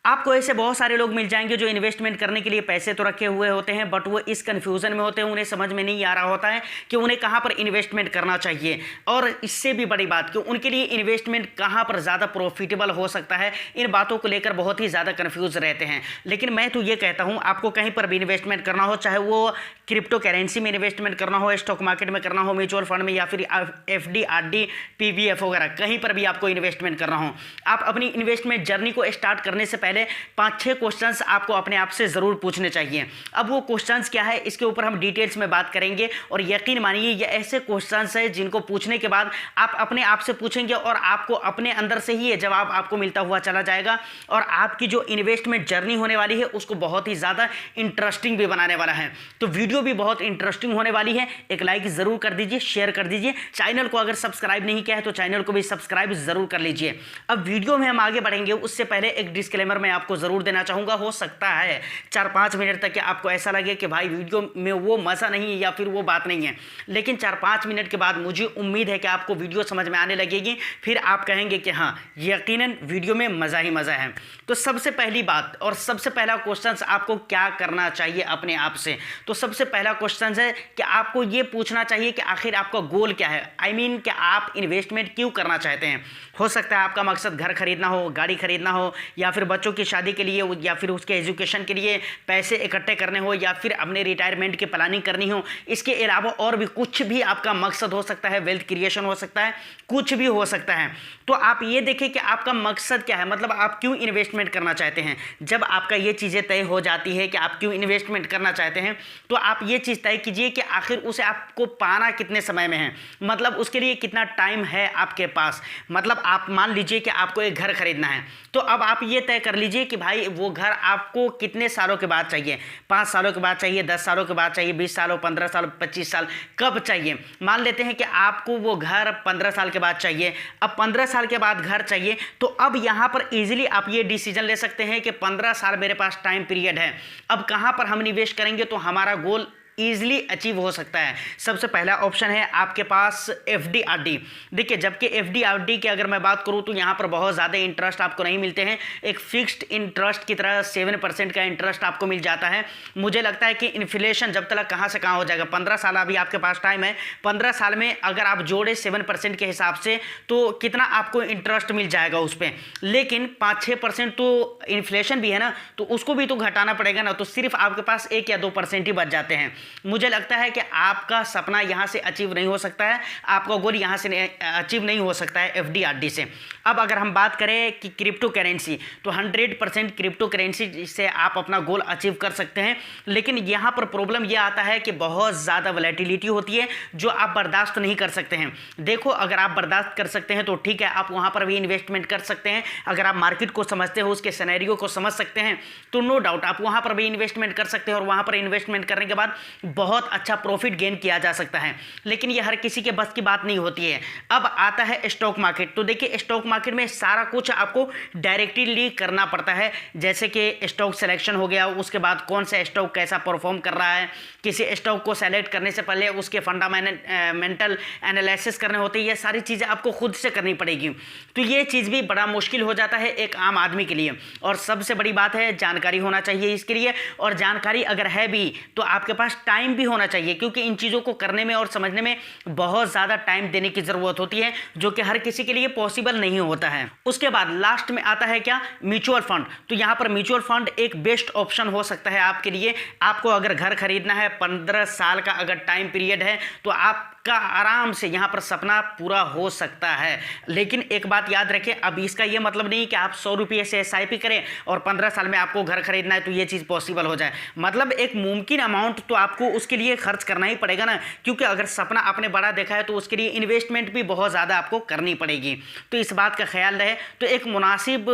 आपको ऐसे बहुत सारे लोग मिल जाएंगे जो इन्वेस्टमेंट करने के लिए पैसे तो रखे हुए होते हैं, बट वो इस कन्फ्यूज़न में होते हैं, उन्हें समझ में नहीं आ रहा होता है कि उन्हें कहाँ पर इन्वेस्टमेंट करना चाहिए। और इससे भी बड़ी बात कि उनके लिए इन्वेस्टमेंट कहाँ पर ज़्यादा प्रॉफिटेबल हो सकता है, इन बातों को लेकर बहुत ही ज़्यादा कन्फ्यूज़ रहते हैं। लेकिन मैं तो ये कहता हूँ, आपको कहीं पर भी इन्वेस्टमेंट करना हो, चाहे वो क्रिप्टो करेंसी में इन्वेस्टमेंट करना हो, स्टॉक मार्केट में करना हो, म्यूचुअल फंड में, या फिर एफडी, आरडी, पीवीएफ वगैरह, कहीं पर भी आपको इन्वेस्टमेंट करना हो, आप अपनी इन्वेस्टमेंट जर्नी को स्टार्ट करने से पहले 5-6 क्वेश्चंस आपको अपने आप से ज़रूर पूछने चाहिए। अब वो क्वेश्चंस क्या है, इसके ऊपर हम डिटेल्स में बात करेंगे। और यकीन मानिए ये ऐसे क्वेश्चंस हैं जिनको पूछने के बाद आप अपने आप से पूछेंगे और आपको अपने अंदर से ही ये जवाब आपको मिलता हुआ चला जाएगा, और आपकी जो इन्वेस्टमेंट जर्नी होने वाली है उसको बहुत ही ज़्यादा इंटरेस्टिंग भी बनाने वाला है। तो वीडियो भी बहुत इंटरेस्टिंग होने वाली है। एक लाइक ज़रूर कर दीजिए, शेयर कर दीजिए, चैनल को अगर सब्सक्राइब नहीं किया है तो चैनल को भी सब्सक्राइब ज़रूर कर लीजिए। अब वीडियो में हम आगे बढ़ेंगे उससे पहले एक डिस्क्लेमर मैं आपको ज़रूर देना चाहूँगा। हो सकता है 4-5 मिनट तक आपको ऐसा लगे कि भाई वीडियो में वो मज़ा नहीं है या फिर वो बात नहीं है, लेकिन 4-5 मिनट के बाद मुझे उम्मीद है कि आपको वीडियो समझ में आने लगेगी, फिर आप कहेंगे कि हाँ यकीनन वीडियो में मज़ा ही मज़ा है। तो सबसे पहली बात और सबसे पहला क्वेश्चन आपको क्या करना चाहिए अपने आप से, तो सबसे पहला क्वेश्चन है कि आपको ये पूछना चाहिए कि आखिर आपका गोल क्या है। आई मीन कि आप इन्वेस्टमेंट क्यों करना चाहते हैं। हो सकता है आपका मकसद घर खरीदना हो, गाड़ी खरीदना हो, या फिर बच्चों की शादी के लिए, या फिर उसके एजुकेशन के लिए पैसे इकट्ठे करने हो, या फिर अपने रिटायरमेंट की प्लानिंग करनी हो। इसके अलावा और भी कुछ भी आपका मकसद हो सकता है, वेल्थ क्रिएशन हो सकता है, कुछ भी हो सकता है। तो आप ये देखें कि आपका मकसद क्या है, मतलब आप क्यों इन्वेस्टमेंट करना चाहते हैं। जब आपका ये चीज़ें तय हो जाती है कि आप क्यों इन्वेस्टमेंट करना चाहते हैं, तो आप ये चीज़ तय कीजिए कि आखिर उसे आपको पाना कितने समय में है, मतलब उसके लिए कितना टाइम है आपके पास। मतलब आप मान लीजिए कि आपको एक घर खरीदना है, तो अब आप ये तय कर लीजिए कि भाई वो घर आपको कितने सालों के बाद चाहिए। 5 सालों के बाद चाहिए, 10 सालों के बाद चाहिए, 20 सालों, 15 साल, 25 साल, कब चाहिए। मान लेते हैं कि आपको वो घर 15 साल के बाद चाहिए। अब 15 साल के बाद घर चाहिए, तो अब यहाँ पर इजीली आप ये डिसीजन ले सकते हैं कि 15 साल मेरे पास टाइम पीरियड है, अब कहाँ पर हम निवेश करेंगे तो हमारा गोल ईजिली अचीव हो सकता है। सबसे पहला ऑप्शन है आपके पास एफडी आरडी। देखिए, जबकि एफडी आरडी की अगर मैं बात करूं तो यहां पर बहुत ज़्यादा इंटरेस्ट आपको नहीं मिलते हैं। एक फिक्स्ड इंटरेस्ट की तरह 7% का इंटरेस्ट आपको मिल जाता है। मुझे लगता है कि इन्फ्लेशन जब तक कहां से कहां हो जाएगा, 15 साल अभी आपके पास टाइम है, 15 साल में अगर आप जोड़े 7% के हिसाब से तो कितना आपको इंटरेस्ट मिल जाएगा उस पर। लेकिन 5-6% तो इन्फ्लेशन भी है ना, तो उसको भी तो घटाना पड़ेगा ना, तो सिर्फ आपके पास 1 या 2% ही बच जाते हैं। मुझे लगता है कि आपका सपना यहाँ से अचीव नहीं हो सकता है, आपका गोल यहाँ से अचीव नहीं हो सकता है एफडीआरडी से। अब अगर हम बात करें कि क्रिप्टो करेंसी, तो 100% क्रिप्टो करेंसी से आप अपना गोल अचीव कर सकते हैं। लेकिन यहाँ पर प्रॉब्लम यह आता है कि बहुत ज़्यादा वैलेटिलिटी होती है जो आप बर्दाश्त नहीं कर सकते हैं। देखो, अगर आप बर्दाश्त कर सकते हैं तो ठीक है, आप वहाँ पर भी इन्वेस्टमेंट कर सकते हैं। अगर आप मार्केट को समझते हो, उसके सिनेरियो को समझ सकते हैं, तो नो डाउट आप वहाँ पर भी इन्वेस्टमेंट कर सकते हैं और वहाँ पर इन्वेस्टमेंट करने के बाद बहुत अच्छा प्रॉफिट गेन किया जा सकता है। लेकिन ये हर किसी के बस की बात नहीं होती है। अब आता है स्टॉक मार्केट। तो देखिए, स्टॉक मार्केट में सारा कुछ आपको डायरेक्टली करना पड़ता है, जैसे कि स्टॉक सिलेक्शन हो गया, उसके बाद कौन सा स्टॉक कैसा परफॉर्म कर रहा है, किसी स्टॉक को सेलेक्ट करने से पहले उसके फंडामेंटल एनालिसिस करने होते हैं। ये सारी चीज़ें आपको खुद से करनी पड़ेगी। तो ये चीज़ भी बड़ा मुश्किल हो जाता है एक आम आदमी के लिए। और सबसे बड़ी बात है, जानकारी होना चाहिए इसके लिए, और जानकारी अगर है भी तो आपके पास टाइम भी होना चाहिए, क्योंकि इन चीज़ों को करने में और समझने में बहुत ज़्यादा टाइम देने की ज़रूरत होती है, जो कि हर किसी के लिए पॉसिबल नहीं होता है। उसके बाद लास्ट में आता है क्या, म्यूचुअल फंड। तो यहाँ पर म्यूचुअल फंड एक बेस्ट ऑप्शन हो सकता है आपके लिए। आपको अगर घर खरीदना है, 15 साल का अगर टाइम पीरियड है, तो आपका आराम से यहाँ पर सपना पूरा हो सकता है। लेकिन एक बात याद रखें, अब इसका ये मतलब नहीं कि आप 100 रुपये से SIP करें और 15 साल में आपको घर खरीदना है तो ये चीज़ पॉसिबल हो जाए। मतलब एक मुमकिन अमाउंट तो आपको उसके लिए खर्च करना ही पड़ेगा ना, क्योंकि अगर सपना आपने बड़ा देखा है तो उसके लिए इन्वेस्टमेंट भी बहुत ज़्यादा आपको करनी पड़ेगी। तो इस बात का ख्याल रहे, तो एक मुनासिब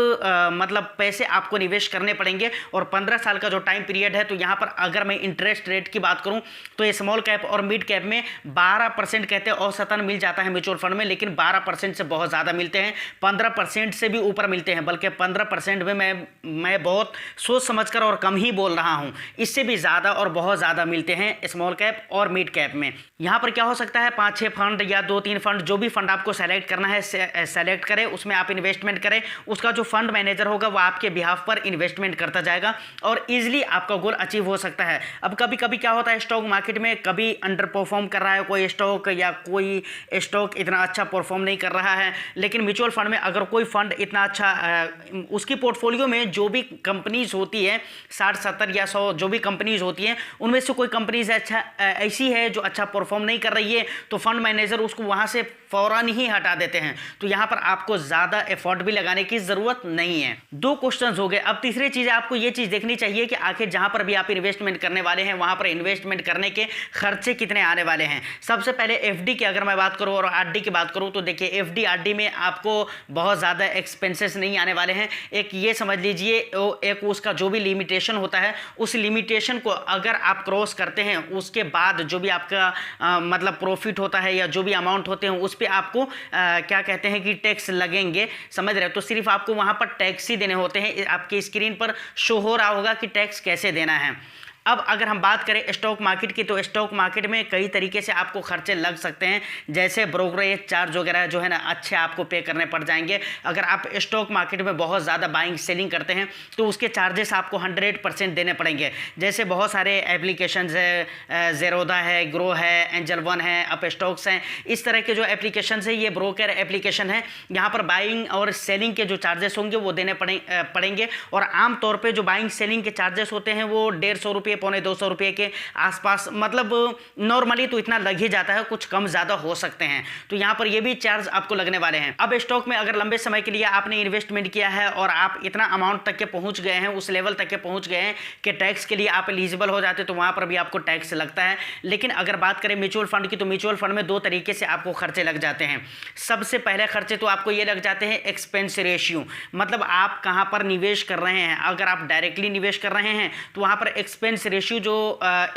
मतलब पैसे आपको निवेश करने पड़ेंगे। और 15 साल का जो टाइम पीरियड है, तो यहाँ पर अगर मैं इंटरेस्ट रेट की बात करूँ तो स्मॉल कैप और मिड कैप में 12% 12% कहते हैं औसतन मिल जाता है म्यूचुअल फंड में, लेकिन 12% से बहुत ज़्यादा मिलते हैं, 15% से भी ऊपर मिलते हैं, बल्कि 15% में मैं बहुत सोच समझकर और कम ही बोल रहा हूँ। इससे भी ज़्यादा और बहुत ज़्यादा मिलते हैं स्मॉल कैप और मिड कैप में। यहाँ पर क्या हो सकता है, 5-6 फंड या 2-3 फंड, जो भी फंड आपको सेलेक्ट करना है सेलेक्ट करें, उसमें आप इन्वेस्टमेंट करें। उसका जो फंड मैनेजर होगा वो आपके बिहाफ पर इन्वेस्टमेंट करता जाएगा और ईजिली आपका गोल अचीव हो सकता है। अब कभी कभी क्या होता है, स्टॉक मार्केट में कभी अंडर परफॉर्म कर रहा है कोई स्टॉक, या कोई स्टॉक इतना अच्छा परफॉर्म नहीं कर रहा है, लेकिन म्यूचुअल फंड में अगर कोई फंड इतना अच्छा उसकी पोर्टफोलियो में जो भी कंपनीज होती है 60-70 या 100 जो भी कंपनीज होती हैं, उनमें से कोई कंपनीज ऐसी है जो अच्छा परफॉर्म नहीं कर रही है, तो फंड मैनेजर उसको वहाँ से फ़ौरन ही हटा देते हैं। तो यहाँ पर आपको ज़्यादा एफर्ट भी लगाने की ज़रूरत नहीं है। 2 क्वेश्चंस हो गए। अब तीसरी चीज़ आपको ये चीज़ देखनी चाहिए कि आखिर जहाँ पर भी आप इन्वेस्टमेंट करने वाले हैं वहाँ पर इन्वेस्टमेंट करने के खर्चे कितने आने वाले हैं। सबसे पहले एफडी की अगर मैं बात करूँ और आरडी की बात करूँ, तो देखिए एफडी आरडी में आपको बहुत ज़्यादा एक्सपेंसेस नहीं आने वाले हैं। एक ये समझ लीजिए, एक उसका जो भी लिमिटेशन होता है, उस लिमिटेशन को अगर आप क्रॉस करते हैं, उसके बाद जो भी आपका मतलब प्रॉफिट होता है या जो भी अमाउंट होते हैं उस पे आपको क्या कहते हैं कि टैक्स लगेंगे, समझ रहे हो। तो सिर्फ आपको वहाँ पर टैक्स ही देने होते हैं। आपकी स्क्रीन पर शो हो रहा होगा कि टैक्स कैसे देना है। अब अगर हम बात करें स्टॉक मार्केट की, तो स्टॉक मार्केट में कई तरीके से आपको खर्चे लग सकते हैं, जैसे ब्रोकरेज चार्ज वगैरह जो है ना अच्छे आपको पे करने पड़ जाएंगे। अगर आप स्टॉक मार्केट में बहुत ज़्यादा बाइंग सेलिंग करते हैं तो उसके चार्जेस आपको 100% देने पड़ेंगे। जैसे बहुत सारे एप्लीकेशंस है, ज़ेरोधा है, ग्रो है, एंजल वन है, अप स्टॉक्स हैं, इस तरह के जो एप्लीकेशंस है ये ब्रोकर एप्लीकेशन है। यहाँ पर बाइंग और सेलिंग के जो चार्जेस होंगे वो देने पड़ेंगे। और आमतौर पर जो बाइंग सेलिंग के चार्जेस होते हैं वो 150 रुपये, 150 रुपये के आसपास, मतलब नॉर्मली तो इतना लग ही जाता है, कुछ कम ज़्यादा हो सकते हैं। तो यहाँ पर ये भी चार्ज आपको लगने वाले हैं। अब स्टॉक में अगर लंबे समय के लिए आपने इन्वेस्टमेंट किया है और आप इतना अमाउंट तक के पहुँच गए हैं, उस लेवल तक के पहुँच गए हैं कि टैक्स के लिए आप एलिजिबल हो जाते, तो वहाँ पर भी आपको टैक्स लगता है। लेकिन अगर बात करें म्यूचुअल फंड की, तो म्यूचुअल फंड में 2 तरीके से आपको खर्चे लग जाते हैं। सबसे पहले खर्चे तो आपको ये लग जाते हैं एक्सपेंस रेशियो, मतलब आप कहाँ पर निवेश कर रहे हैं। अगर आप डायरेक्टली निवेश कर रहे हैं तो वहाँ पर एक्सपेंस रेशियो जो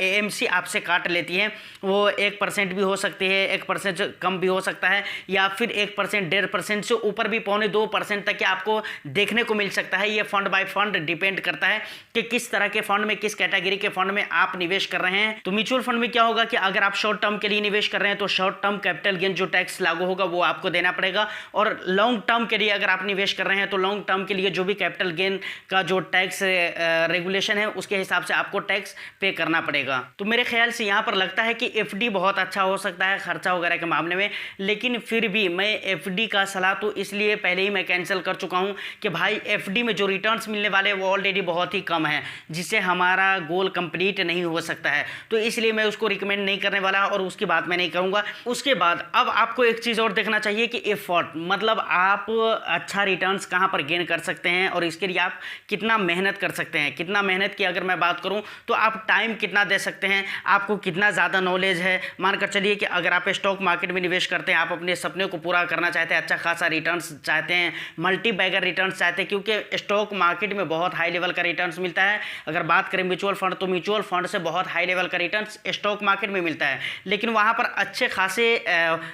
एएमसी आपसे काट लेती है वो 1% भी हो सकती है, 1% कम भी हो सकता है, या फिर 1%, 1.5% से ऊपर भी 0.25% तक के आपको देखने को मिल सकता है। ये फंड बाय फंड डिपेंड करता है कि किस तरह के फंड में, किस कैटेगरी के फंड में आप निवेश कर रहे हैं। तो म्यूचुअल फंड में क्या होगा कि अगर आप शॉर्ट टर्म के लिए निवेश कर रहे हैं तो शॉर्ट टर्म कैपिटल गेन जो टैक्स लागू होगा वो आपको देना पड़ेगा, और लॉन्ग टर्म के लिए अगर आप निवेश कर रहे हैं तो लॉन्ग टर्म के लिए जो भी कैपिटल गेन का जो टैक्स रेगुलेशन है उसके हिसाब से आपको टैक्स पे करना पड़ेगा। तो मेरे ख्याल से यहाँ पर लगता है कि एफडी बहुत अच्छा हो सकता है खर्चा वगैरह के मामले में, लेकिन फिर भी मैं एफडी का सलाह तो इसलिए पहले ही मैं कैंसिल कर चुका हूँ कि भाई एफडी में जो रिटर्न्स मिलने वाले वो ऑलरेडी बहुत ही कम है, जिससे हमारा गोल कंप्लीट नहीं हो सकता है। तो इसलिए मैं उसको रिकमेंड नहीं करने वाला और उसकी बात मैं नहीं करूँगा। उसके बाद अब आपको एक चीज़ और देखना चाहिए कि एफर्ट, मतलब आप अच्छा रिटर्न्स कहाँ पर गेन कर सकते हैं और इसके लिए आप कितना मेहनत कर सकते हैं। कितना मेहनत की अगर मैं बात करूँ तो आप टाइम कितना दे सकते हैं, आपको कितना ज़्यादा नॉलेज है। मानकर चलिए कि अगर आप स्टॉक मार्केट में निवेश करते हैं, आप अपने सपने को पूरा करना चाहते हैं, अच्छा खासा रिटर्न्स चाहते हैं, मल्टी बैगर रिटर्न्स चाहते हैं, क्योंकि स्टॉक मार्केट में बहुत हाई लेवल का रिटर्न्स मिलता है। अगर बात करें म्यूचुअल फंड, तो म्यूचुअल फंड से बहुत हाई लेवल का रिटर्न्स स्टॉक मार्केट में मिलता है, लेकिन वहाँ पर अच्छे खासे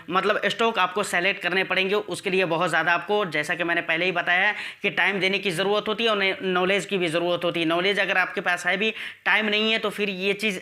मतलब स्टॉक आपको सेलेक्ट करने पड़ेंगे। उसके लिए बहुत ज़्यादा आपको, जैसा कि मैंने पहले ही बताया है, कि टाइम देने की ज़रूरत होती है और नॉलेज की भी ज़रूरत होती है। नॉलेज अगर आपके पास है भी, टाइम नहीं है, तो फिर ये चीज़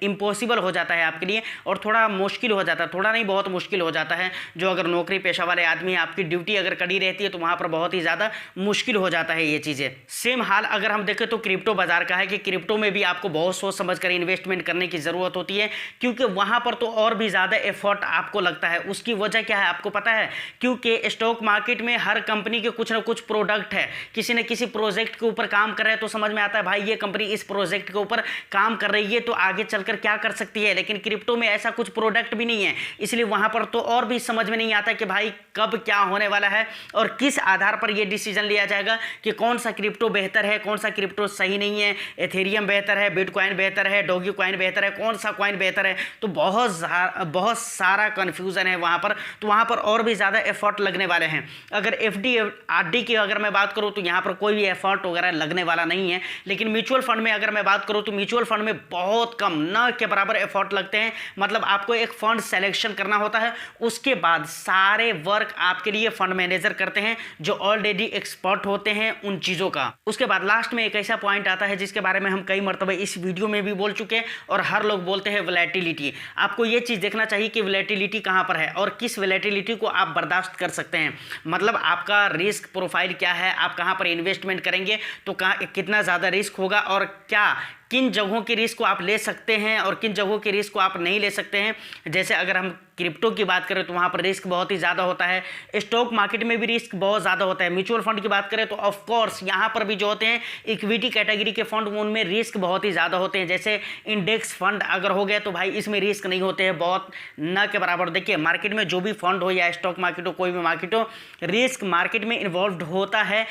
इम्पॉसिबल हो जाता है आपके लिए और थोड़ा मुश्किल हो जाता है, थोड़ा नहीं बहुत मुश्किल हो जाता है। जो अगर नौकरी पेशा वाले आदमी हैं, आपकी ड्यूटी अगर कड़ी रहती है तो वहाँ पर बहुत ही ज़्यादा मुश्किल हो जाता है ये चीज़ें। सेम हाल अगर हम देखें तो क्रिप्टो बाजार का है कि क्रिप्टो में भी आपको बहुत सोच समझ कर इन्वेस्टमेंट करने की ज़रूरत होती है, क्योंकि वहाँ पर तो और भी ज़्यादा एफर्ट आपको लगता है। उसकी वजह क्या है आपको पता है? क्योंकि स्टॉक मार्केट में हर कंपनी के कुछ ना कुछ प्रोडक्ट है, किसी न किसी प्रोजेक्ट के ऊपर काम कर रहे हैं तो समझ में आता है भाई ये कंपनी इस प्रोजेक्ट के ऊपर काम कर रही है तो आगे चलकर क्या कर सकती है। लेकिन क्रिप्टो में ऐसा कुछ प्रोडक्ट भी नहीं है, इसलिए वहाँ पर तो और भी समझ में नहीं आता कि भाई कब क्या होने वाला है और किस आधार पर यह डिसीजन लिया जाएगा कि कौन सा क्रिप्टो बेहतर है, कौन सा क्रिप्टो सही नहीं है, एथेरियम बेहतर है, बिटकॉइन बेहतर है, डॉगी कॉइन बेहतर है, कौन सा कॉइन बेहतर है। तो बहुत सारा कन्फ्यूज़न है वहाँ पर, तो वहाँ पर और भी ज़्यादा एफर्ट लगने वाले हैं। अगर एफडी आरडी की अगर मैं बात करूँ तो यहाँ पर कोई भी एफर्ट वगैरह लगने वाला नहीं है, लेकिन म्यूचुअल फंड में अगर मैं बात करूँ करो तो म्यूचुअल फंड में बहुत कम न के बराबर एफर्ट लगते हैं। मतलब आपको एक फंड सेलेक्शन करना होता है, उसके बाद सारे वर्क आपके लिए फंड मैनेजर करते हैं जो ऑलरेडी एक्सपर्ट होते हैं उन चीज़ों का। उसके बाद लास्ट में एक ऐसा पॉइंट आता है जिसके बारे में हम कई मरतबा इस वीडियो में भी बोल चुके हैं और हर लोग बोलते हैं, वोलेटिलिटी। आपको ये चीज़ देखना चाहिए कि वोलेटिलिटी कहाँ पर है और किस वोलेटिलिटी को आप बर्दाश्त कर सकते हैं। मतलब आपका रिस्क प्रोफाइल क्या है, आप कहाँ पर इन्वेस्टमेंट करेंगे तो कितना ज़्यादा रिस्क होगा और क्या किन जगहों के रिस्क को आप ले सकते हैं और किन जगहों के रिस्क को आप नहीं ले सकते हैं। जैसे अगर हम क्रिप्टो की बात करें तो वहाँ पर रिस्क बहुत ही ज़्यादा होता है, स्टॉक मार्केट में भी रिस्क बहुत ज़्यादा होता है। म्यूचुअल फंड की बात करें तो ऑफ कोर्स यहाँ पर भी जो होते हैं इक्विटी कैटेगरी के फंड, उनमें रिस्क बहुत ही ज़्यादा होते हैं। जैसे इंडेक्स फंड अगर हो गया तो भाई इसमें रिस्क नहीं होते हैं बहुत न के बराबर। देखिए मार्केट में जो भी फंड हो या स्टॉक मार्केट हो, कोई भी मार्केट हो, रिस्क मार्केट में इन्वॉल्व होता है।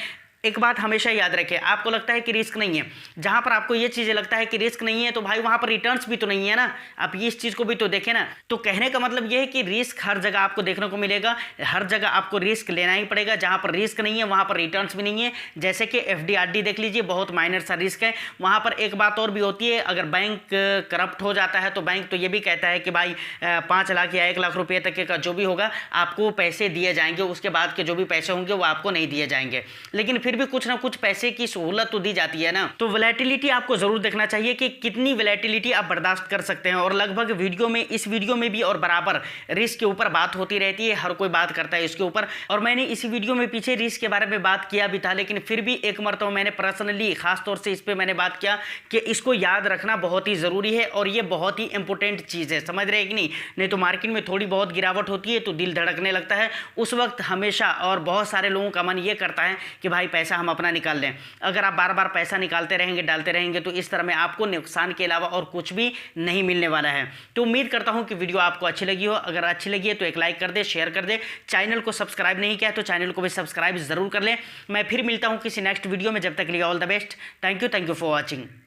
एक बात हमेशा याद रखें, आपको लगता है कि रिस्क नहीं है, जहां पर आपको ये चीज़ें लगता है कि रिस्क नहीं है तो भाई वहां पर रिटर्न्स भी तो नहीं है ना। आप ये इस चीज़ को भी तो देखें ना। तो कहने का मतलब ये है कि रिस्क हर जगह आपको देखने को मिलेगा, हर जगह आपको रिस्क लेना ही पड़ेगा। जहां पर रिस्क नहीं है वहां पर रिटर्न्स भी नहीं है। जैसे कि FD RD देख लीजिए, बहुत माइनर सा रिस्क है। वहां पर एक बात और भी होती है, अगर बैंक करप्ट हो जाता है तो बैंक तो ये भी कहता है कि भाई 5 लाख या 1 लाख रुपये तक का जो भी होगा आपको पैसे दिए जाएंगे, उसके बाद के जो भी पैसे होंगे वो आपको नहीं दिए जाएंगे। लेकिन फिर भी कुछ ना कुछ पैसे की सहूलत तो दी जाती है ना। तो वोलेटिलिटी आपको जरूर देखना चाहिए कि कितनी वोलेटिलिटी आप बर्दाश्त कर सकते हैं। और लगभग वीडियो में, इस वीडियो में भी और बराबर रिस्क के ऊपर बात होती रहती है, हर कोई बात करता है इसके ऊपर। और मैंने इस वीडियो में पीछे रिस्क के बारे में बात किया भी था, लेकिन फिर भी एक मरतबा मैंने पर्सनली खास तौर से इस पर मैंने बात किया कि इसको याद रखना बहुत ही ज़रूरी है और ये बहुत ही इंपॉर्टेंट चीज़ है, समझ रहे हैं कि नहीं। नहीं तो मार्केट में थोड़ी बहुत गिरावट होती है तो दिल धड़कने लगता है उस वक्त हमेशा, और बहुत सारे लोगों का मन ये करता है कि भाई पैसा हम अपना निकाल लें। अगर आप बार बार पैसा निकालते रहेंगे, डालते रहेंगे तो इस तरह में आपको नुकसान के अलावा और कुछ भी नहीं मिलने वाला है। तो उम्मीद करता हूं कि वीडियो आपको अच्छी लगी हो। अगर अच्छी लगी है तो एक लाइक कर दे, शेयर कर दे। चैनल को सब्सक्राइब नहीं किया तो चैनल को भी सब्सक्राइब जरूर कर ले। मैं फिर मिलता हूं किसी नेक्स्ट वीडियो में, जब तक के लिए all the best. Thank you for watching.